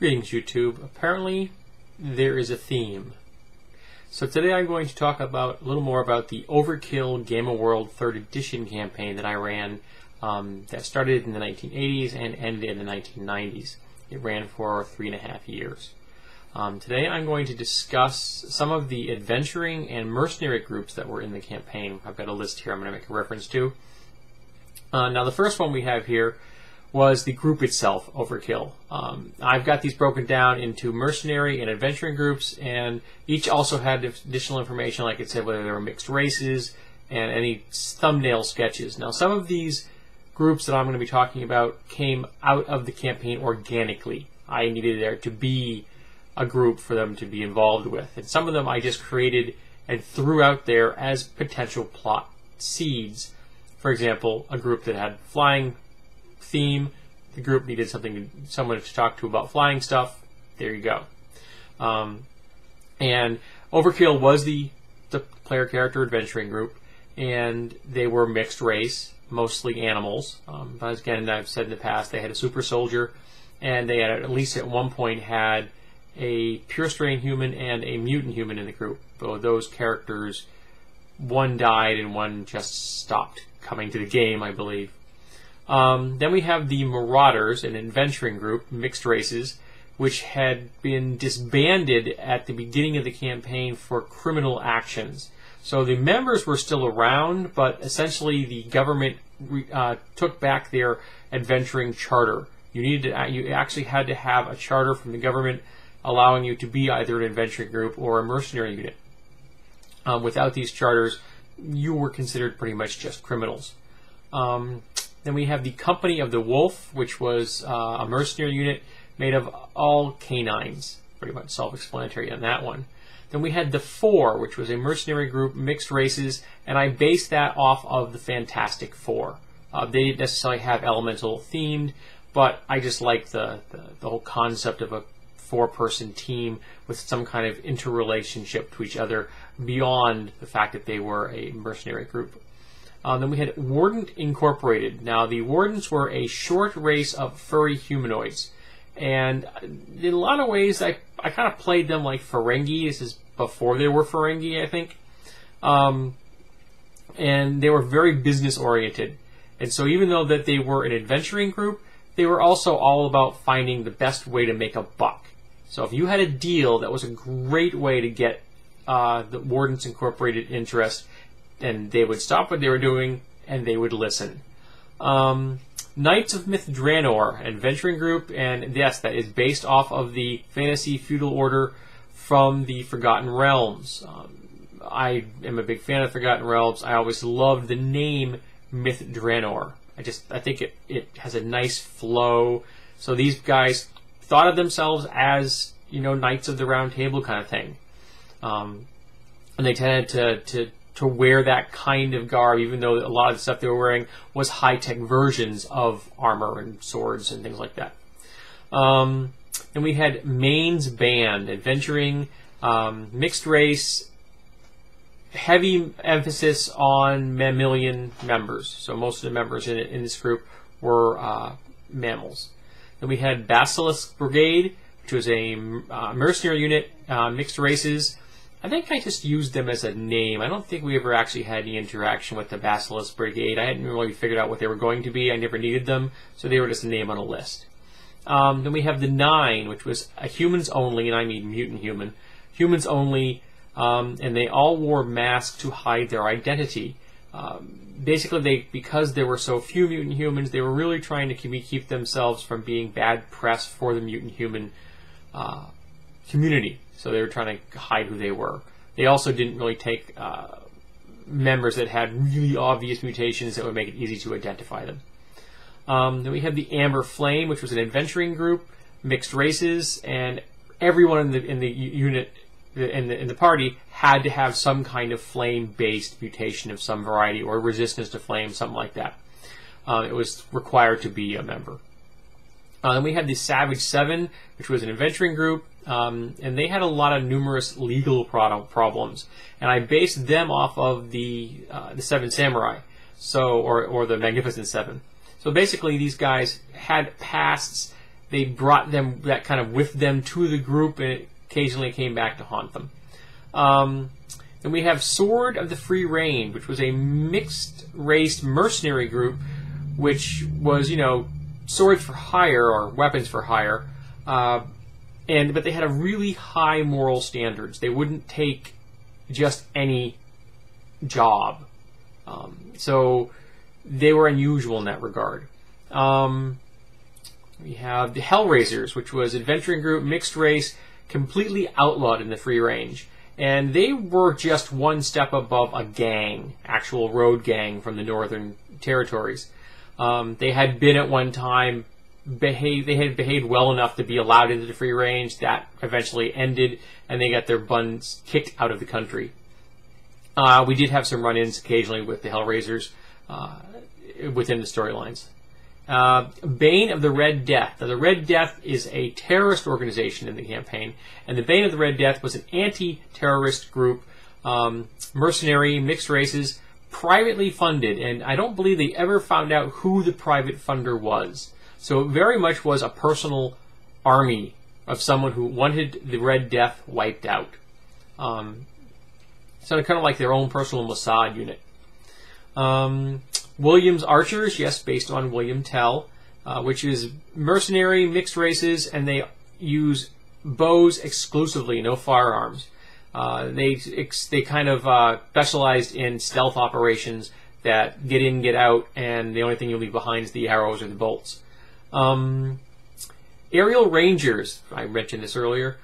Greetings, YouTube. Apparently, there is a theme. So today I'm going to talk about a little more about the Overkill Game of World 3rd Edition campaign that I ran that started in the 1980s and ended in the 1990s. It ran for 3.5 years. Today I'm going to discuss some of the adventuring and mercenary groups that were in the campaign. I've got a list here I'm going to make a reference to. Now the first one we have here was the group itself, Overkill. I've got these broken down into mercenary and adventuring groups, and each also had additional information, like it said, whether they were mixed races and any thumbnail sketches. Now, some of these groups that I'm going to be talking about came out of the campaign organically. I needed there to be a group for them to be involved with, and some of them I just created and threw out there as potential plot seeds. For example, a group that had flying theme. The group needed someone to talk to about flying stuff. There you go. And Overkill was the player character adventuring group, and they were mixed race, mostly animals. But again, I've said in the past, they had a super soldier, and they had at least at one point had a pure strain human and a mutant human in the group. Though those characters, one died and one just stopped coming to the game, I believe. Then we have the Marauders, an adventuring group, mixed races, which had been disbanded at the beginning of the campaign for criminal actions. So the members were still around, but essentially the government took back their adventuring charter. You actually had to have a charter from the government allowing you to be either an adventuring group or a mercenary unit. Without these charters, you were considered pretty much just criminals. Then we have the Company of the Wolf, which was a mercenary unit made of all canines. Pretty much self-explanatory on that one. Then we had the Four, which was a mercenary group, mixed races, and I based that off of the Fantastic Four. They didn't necessarily have elemental themed, but I just liked the whole concept of a four-person team with some kind of interrelationship to each other beyond the fact that they were a mercenary group. Then we had Wardens Incorporated. Now, the Wardens were a short race of furry humanoids. And in a lot of ways, I kind of played them like Ferengi. This is before they were Ferengi, I think. And they were very business-oriented. And so even though that they were an adventuring group, they were also all about finding the best way to make a buck. So if you had a deal, that was a great way to get the Wardens Incorporated interest, and they would stop what they were doing, and they would listen. Knights of Myth Draenor, an adventuring group, and yes, that is based off of the fantasy feudal order from the Forgotten Realms. I am a big fan of Forgotten Realms. I always loved the name Myth Draenor. I think it has a nice flow. So these guys thought of themselves as, Knights of the Round Table kind of thing. And they tended to wear that kind of garb, even though a lot of the stuff they were wearing was high-tech versions of armor and swords and things like that. And we had Maine's Band, adventuring, mixed race, heavy emphasis on mammalian members. So most of the members in this group were mammals. Then we had Basilisk Brigade, which was a mercenary unit, mixed races. I think I just used them as a name. I don't think we ever actually had any interaction with the Basilisk Brigade. I hadn't really figured out what they were going to be. I never needed them, so they were just a name on a list. Then we have the Nine, which was a humans only, and I mean mutant human, humans only, and they all wore masks to hide their identity. Basically, because there were so few mutant humans, they were really trying to keep themselves from being bad press for the mutant human community. So they were trying to hide who they were. They also didn't really take members that had really obvious mutations that would make it easy to identify them. Then we have the Amber Flame, which was an adventuring group, mixed races, and everyone in the unit, in the party, had to have some kind of flame-based mutation of some variety, or resistance to flame, something like that. It was required to be a member. Then we had the Savage Seven, which was an adventuring group, and they had a lot of numerous legal problems, and I based them off of the Seven Samurai, or the Magnificent Seven. So basically, these guys had pasts they brought them that kind of with them to the group, and it occasionally came back to haunt them. Then we have Sword of the Free Range, which was a mixed-race mercenary group, which was, you know, swords for hire or weapons for hire, but they had a really high moral standards. They wouldn't take just any job, so they were unusual in that regard. We have the Hellraisers, which was adventuring group, mixed race, completely outlawed in the Free Range. And they were just one step above a gang, actual road gang from the Northern Territories. They had been at one time, they had behaved well enough to be allowed into the Free Range. That eventually ended, and they got their buns kicked out of the country. We did have some run-ins occasionally with the Hellraisers within the storylines. Bane of the Red Death. Now, the Red Death is a terrorist organization in the campaign, and the Bane of the Red Death was an anti-terrorist group, mercenary, mixed races, privately funded, and I don't believe they ever found out who the private funder was. So it very much was a personal army of someone who wanted the Red Death wiped out. So kind of like their own personal Mossad unit. William's Archers, yes, based on William Tell, which is mercenary, mixed races, and they use bows exclusively, no firearms. They kind of specialized in stealth operations that get in, get out, and the only thing you'll leave behind is the arrows or the bolts. Aerial Rangers, I mentioned this earlier,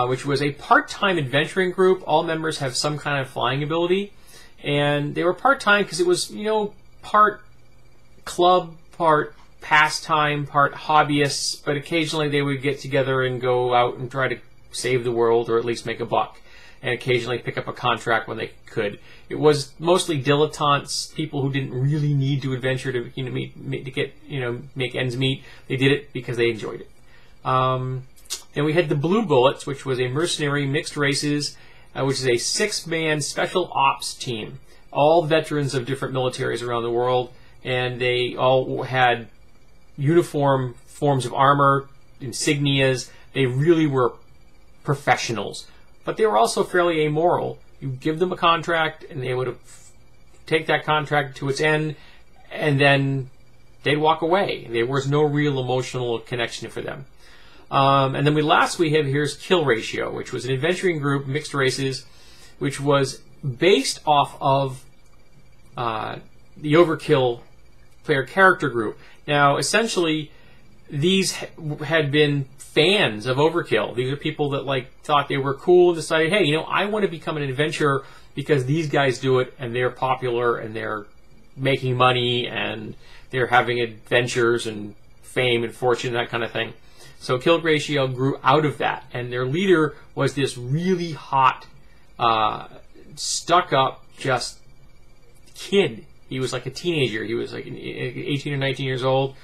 which was a part-time adventuring group. All members have some kind of flying ability, and they were part-time because it was, you know, part club, part pastime, part hobbyists, but occasionally they would get together and go out and try to save the world or at least make a buck, and occasionally pick up a contract when they could. It was mostly dilettantes, people who didn't really need to adventure to, you know, make ends meet. They did it because they enjoyed it. Then we had the Blue Bullets, which was a mercenary, mixed races, which is a 6-man special ops team. All veterans of different militaries around the world, and they all had uniform forms of armor, insignias. They really were professionals, but they were also fairly amoral. You give them a contract, and they would take that contract to its end, and then they'd walk away. There was no real emotional connection for them. And then we have here's Kill Ratio, which was an adventuring group, mixed races, which was based off of the Overkill player character group. Now, essentially, these had been fans of Overkill. These are people that thought they were cool and decided, hey, you know, I want to become an adventurer because these guys do it and they're popular and they're making money and they're having adventures and fame and fortune, that kind of thing. So Kill Ratio grew out of that, and their leader was this really hot, stuck-up, just kid. He was like a teenager. He was like 18 or 19 years old,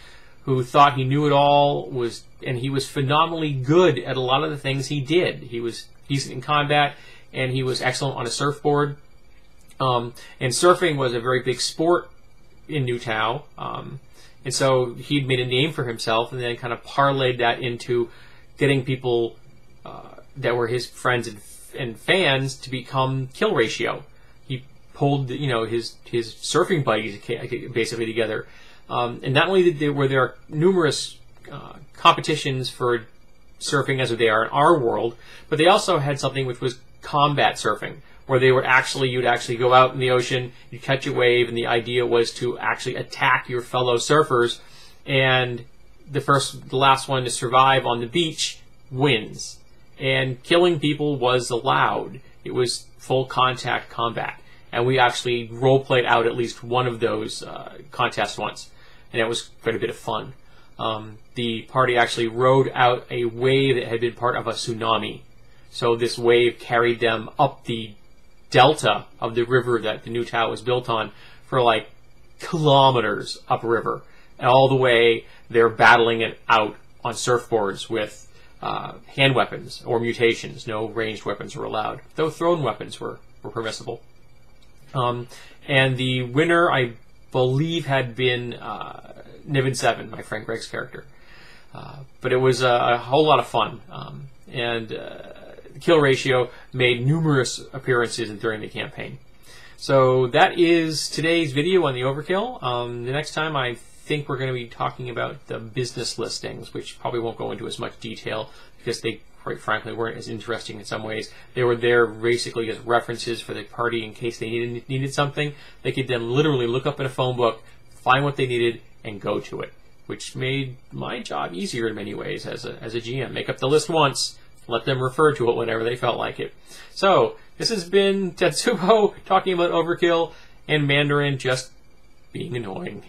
who thought he knew it all, and he was phenomenally good at a lot of the things he did. He was decent in combat, and he was excellent on a surfboard. And surfing was a very big sport in New Tau. And so he'd made a name for himself, and then kind of parlayed that into getting people that were his friends and fans to become Kill Ratio. He pulled, you know, his surfing buddies basically together, and not only were there numerous competitions for surfing as they are in our world, but they also had something which was combat surfing, where they were you'd actually go out in the ocean, you'd catch a wave, and the idea was to actually attack your fellow surfers, and the last one to survive on the beach wins. And killing people was allowed. It was full contact combat. And we actually role-played out at least one of those contests once, and that was quite a bit of fun. The party actually rode out a wave that had been part of a tsunami. So this wave carried them up the delta of the river that the New Tau was built on for like kilometers upriver. And all the way they're battling it out on surfboards with hand weapons or mutations. No ranged weapons were allowed, though thrown weapons were permissible. And the winner, I believe, had been Niven 7, my friend Greg's character. But it was a whole lot of fun. And the kill ratio made numerous appearances during the campaign. So that is today's video on the Overkill. The next time I think we're going to be talking about the business listings, which probably won't go into as much detail because they, quite frankly, weren't as interesting in some ways. They were there basically as references for the party in case they needed something. They could then literally look up in a phone book, find what they needed, and go to it, which made my job easier in many ways as a GM. Make up the list once, let them refer to it whenever they felt like it. So, this has been Tetsubo talking about Overkill and Mandarin just being annoying.